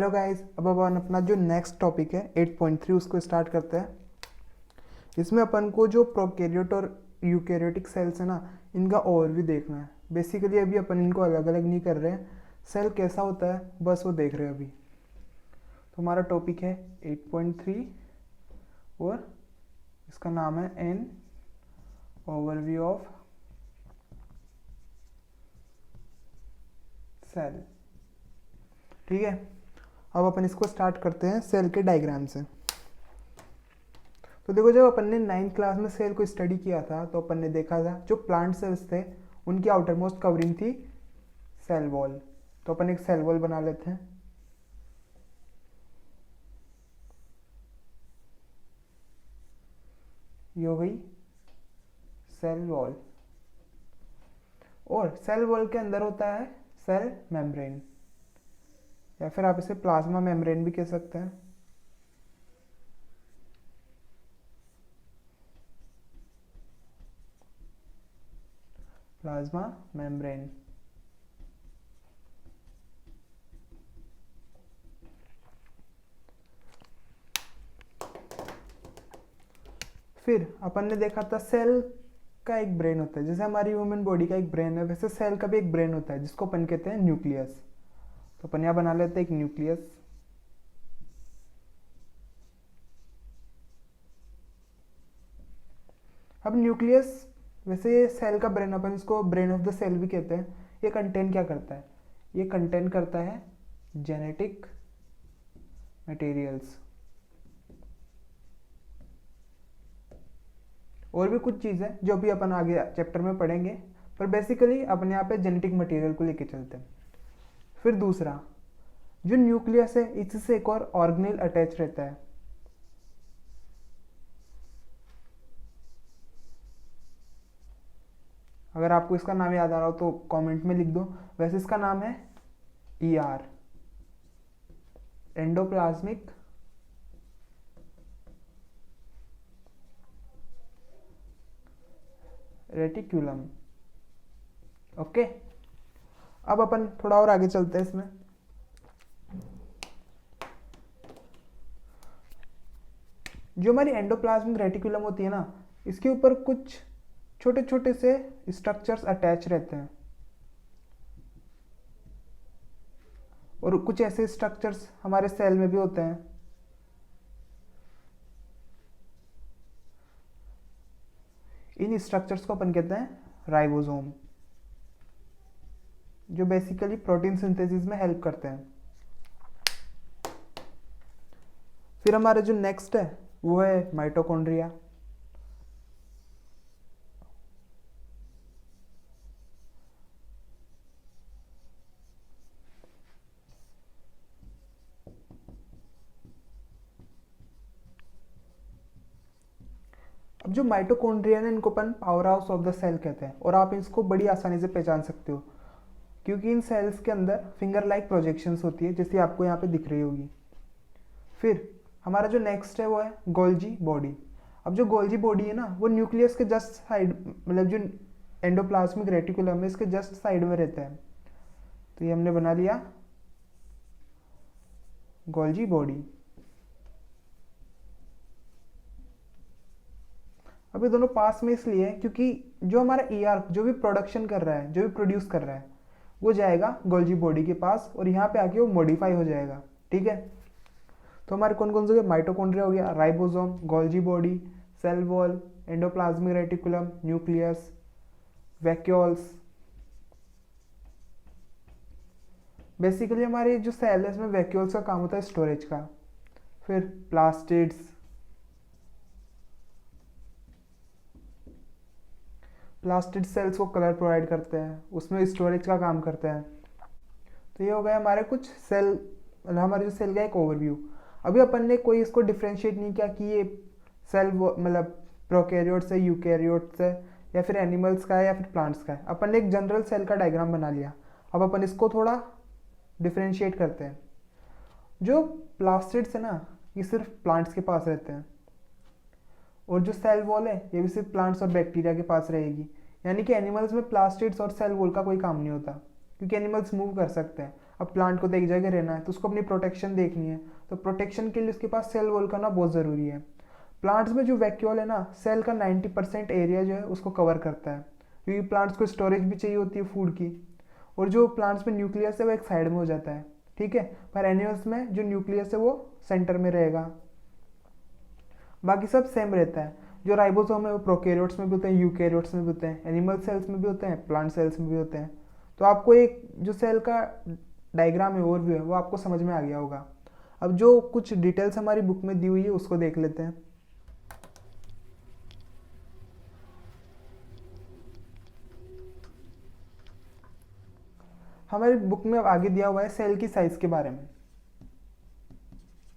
Hello guys, अब अपन अपना जो नेक्स्ट टॉपिक है 8.3 उसको स्टार्ट करते हैं। इसमें अपन को जो प्रोकैरियोट और यूकैरियोटिक सेल्स है ना, इनका ओवरव्यू देखना है। बेसिकली अभी अपन इनको अलग अलग नहीं कर रहे हैं, सेल कैसा होता है बस वो देख रहे हैं अभी। तो हमारा टॉपिक है 8.3 और इसका नाम है एन ओवरव्यू ऑफ सेल। ठीक है, अब अपन इसको स्टार्ट करते हैं सेल के डायग्राम से। तो देखो, जब अपन ने 9th क्लास में सेल को स्टडी किया था तो अपन ने देखा था जो प्लांट सेल्स थे उनकी आउटर मोस्ट कवरिंग थी सेल वॉल। तो अपन एक सेल वॉल बना लेते हैं। ये हो गई सेल वॉल, और सेल वॉल के अंदर होता है सेल मेम्ब्रेन, या फिर आप इसे प्लाज्मा मेम्ब्रेन भी कह सकते हैं। Plasma membrane. फिर अपन ने देखा था सेल का एक ब्रेन होता है। जैसे हमारी ह्यूमन बॉडी का एक ब्रेन है, वैसे सेल का भी एक ब्रेन होता है जिसको अपन कहते हैं न्यूक्लियस। तो अपन यहाँ बना लेते हैं एक न्यूक्लियस। अब न्यूक्लियस, वैसे ये सेल का ब्रेन, अपन इसको ब्रेन ऑफ द सेल भी कहते हैं। ये कंटेन क्या करता है? ये कंटेन करता है जेनेटिक मटेरियल्स, और भी कुछ चीज़ है जो भी अपन आगे चैप्टर में पढ़ेंगे, पर बेसिकली अपन यहाँ पे जेनेटिक मटेरियल को लेके चलते हैं। फिर दूसरा, जो न्यूक्लियस है इससे एक और ऑर्गेनेल अटैच रहता है। अगर आपको इसका नाम याद आ रहा हो तो कमेंट में लिख दो। वैसे इसका नाम है ईआर, एंडोप्लाज्मिक रेटिक्यूलम। ओके, अब अपन थोड़ा और आगे चलते हैं इसमें। जो हमारी एंडोप्लाज्मिक रेटिकुलम होती है ना, इसके ऊपर कुछ छोटे छोटे से स्ट्रक्चर्स अटैच रहते हैं, और कुछ ऐसे स्ट्रक्चर्स हमारे सेल में भी होते हैं। इन स्ट्रक्चर्स को अपन कहते हैं राइबोसोम, जो बेसिकली प्रोटीन सिंथेसिस में हेल्प करते हैं। फिर हमारा जो नेक्स्ट है वो है माइटोकॉन्ड्रिया। अब जो माइटोकॉन्ड्रिया है इनको अपन power house of the cell कहते हैं, और आप इसको बड़ी आसानी से पहचान सकते हो क्योंकि इन सेल्स के अंदर फिंगर लाइक प्रोजेक्शंस होती है, जैसे आपको यहाँ पे दिख रही होगी। फिर हमारा जो नेक्स्ट है वो है गोल्जी बॉडी। अब जो गोल्जी बॉडी है ना, वो न्यूक्लियस के जस्ट साइड, मतलब जो एंडोप्लाज्मिक रेटिकुलम है इसके जस्ट साइड में रहता है। तो ये हमने बना लिया गोल्जी बॉडी। अब ये दोनों पास में इसलिए है क्योंकि जो हमारा ईआर जो भी प्रोडक्शन कर रहा है, जो भी प्रोड्यूस कर रहा है, वो जाएगा गोल्जी बॉडी के पास, और यहाँ पे आके वो मॉडिफाई हो जाएगा। ठीक है, तो हमारे कौन कौन से हो गए? माइटोकॉन्ड्रिया हो गया, ribosome, Golgi body, cell wall, endoplasmic reticulum, nucleus, vacuoles. Basically हमारे जो सेल है इसमें वैक्यूल्स का काम होता है स्टोरेज का। फिर प्लास्टिड्स, प्लास्टिड सेल्स को कलर प्रोवाइड करते हैं, उसमें स्टोरेज का काम करते हैं। तो ये हो गया हमारे कुछ सेल, मतलब हमारे जो सेल का एक ओवरव्यू। अभी अपन ने कोई इसको डिफ्रेंशिएट नहीं किया कि ये सेल मतलब प्रोकैरियोट्स है, यूकैरियोट्स है, या फिर एनिमल्स का है या फिर प्लांट्स का है। अपन ने एक जनरल सेल का डायग्राम बना लिया। अब अपन इसको थोड़ा डिफ्रेंशिएट करते हैं। जो प्लास्टिड्स है ना, ये सिर्फ प्लांट्स के पास रहते हैं, और जो सेल वॉल है ये भी सिर्फ प्लांट्स और बैक्टीरिया के पास रहेगी। यानी कि एनिमल्स में प्लास्टिड्स और सेल वॉल का कोई काम नहीं होता, क्योंकि एनिमल्स मूव कर सकते हैं। अब प्लांट को तो एक जगह रहना है तो उसको अपनी प्रोटेक्शन देखनी है, तो प्रोटेक्शन के लिए उसके पास सेल वॉल करना बहुत ज़रूरी है। प्लांट्स में जो वैक्यूल है ना, सेल का 90% एरिया जो है उसको कवर करता है, क्योंकि प्लांट्स को स्टोरेज भी चाहिए होती है फूड की। और जो प्लांट्स में न्यूक्लियस है वो एक साइड में हो जाता है, ठीक है। पर एनिमल्स में जो न्यूक्लियस है वो सेंटर में रहेगा, बाकी सब सेम रहता है। जो राइबोसोम है वो प्रोकैरियोट्स में भी होते हैं, यूकैरियोट्स में भी होते हैं, एनिमल सेल्स में भी होते हैं, प्लांट सेल्स में भी होते हैं। तो आपको एक जो सेल का डायग्राम है, ओवरव्यू है, वो आपको समझ में आ गया होगा। अब जो कुछ डिटेल्स हमारी बुक में दी हुई है उसको देख लेते हैं। हमारी बुक में अब आगे दिया हुआ है सेल की साइज के बारे में।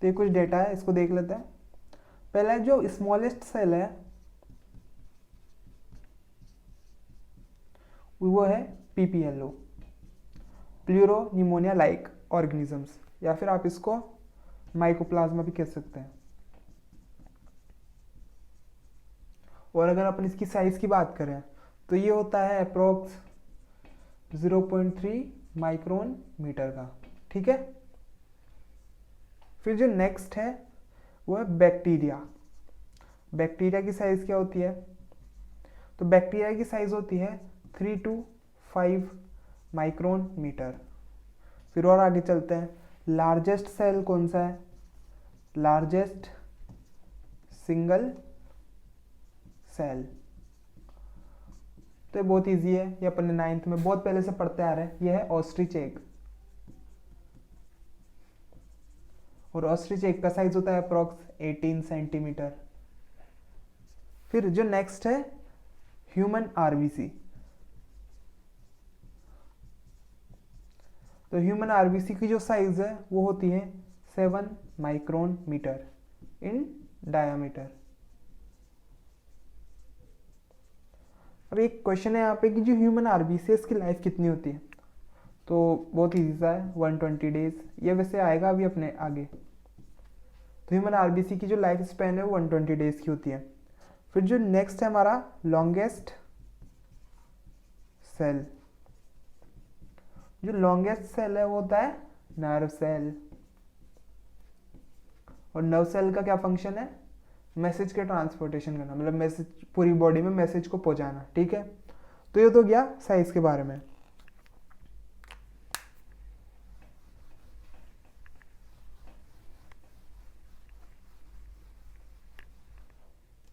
तो ये कुछ डेटा है, इसको देख लेते हैं। पहला जो स्मॉलेस्ट सेल है वो है PPLO, pleuro pneumonia like organisms, या फिर आप इसको माइकोप्लाज्मा भी कह सकते हैं। और अगर अपन इसकी साइज की बात करें तो ये होता है अप्रोक्स 0.3 माइक्रोन मीटर का, ठीक है। फिर जो नेक्स्ट है वो है बैक्टीरिया। बैक्टीरिया की साइज क्या होती है? तो बैक्टीरिया की साइज होती है 3 to 5 माइक्रोन मीटर। फिर और आगे चलते हैं, लार्जेस्ट सेल कौन सा है? Largest single cell. तो ये बहुत इजी है, ये अपन ने 9th में बहुत पहले से पढ़ते आ रहे हैं। ये है ऑस्ट्रिच एग, और ऑस्ट्रिच एग का साइज होता है अप्रोक्स 18 सेंटीमीटर। फिर जो नेक्स्ट है ह्यूमन आरबीसी। तो ह्यूमन आरबीसी की जो साइज है वो होती है 7 माइक्रोन मीटर इन डायामीटर। अब एक क्वेश्चन है यहाँ पे कि जो ह्यूमन आरबीसी है इसकी लाइफ कितनी होती है? तो बहुत ईजी सा है, 120 डेज। ये वैसे आएगा अभी अपने आगे। तो ह्यूमन आरबीसी की जो लाइफ स्पैन है वो 120 डेज की होती है। फिर जो नेक्स्ट है हमारा लॉन्गेस्ट सेल। जो लॉन्गेस्ट सेल है वो होता है नर्व सेल। और नर्व सेल का क्या फंक्शन है? मैसेज के ट्रांसपोर्टेशन करना, मतलब मैसेज पूरी बॉडी में मैसेज को पहुंचाना, ठीक है। तो ये तो गया साइज के बारे में।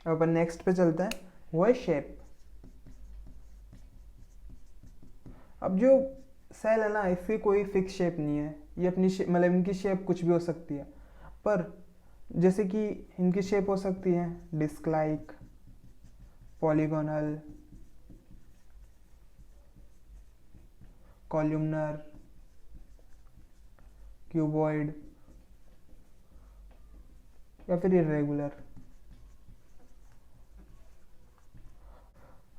अब अपन नेक्स्ट पे चलते हैं, वो है शेप। अब जो सेल है ना, इसकी कोई फिक्स शेप नहीं है, ये अपनी मतलब इनकी शेप कुछ भी हो सकती है। पर जैसे कि इनकी शेप हो सकती है disc like, polygonal, columnar, cuboid, या फिर इरेगुलर।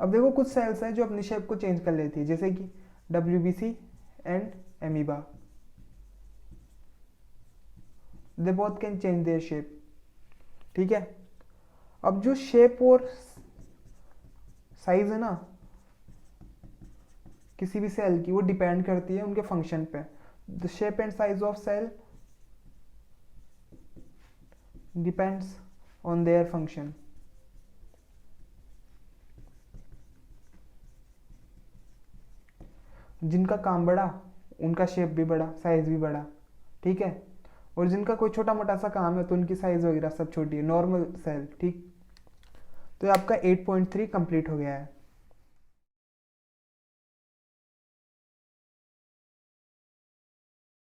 अब देखो कुछ सेल्स हैं जो अपनी शेप को चेंज कर लेती है, जैसे कि WBC and amoeba, they both can change their shape, ठीक है। अब जो शेप और साइज है ना किसी भी सेल की, वो डिपेंड करती है उनके फंक्शन पे। The shape and size of cell depends on their function. जिनका काम बड़ा उनका शेप भी बड़ा, साइज भी बड़ा, ठीक है। और जिनका कोई छोटा मोटा सा काम है तो उनकी साइज वगैरह सब छोटी है, नॉर्मल सेल, ठीक। तो ये आपका 8.3 कंप्लीट हो गया है।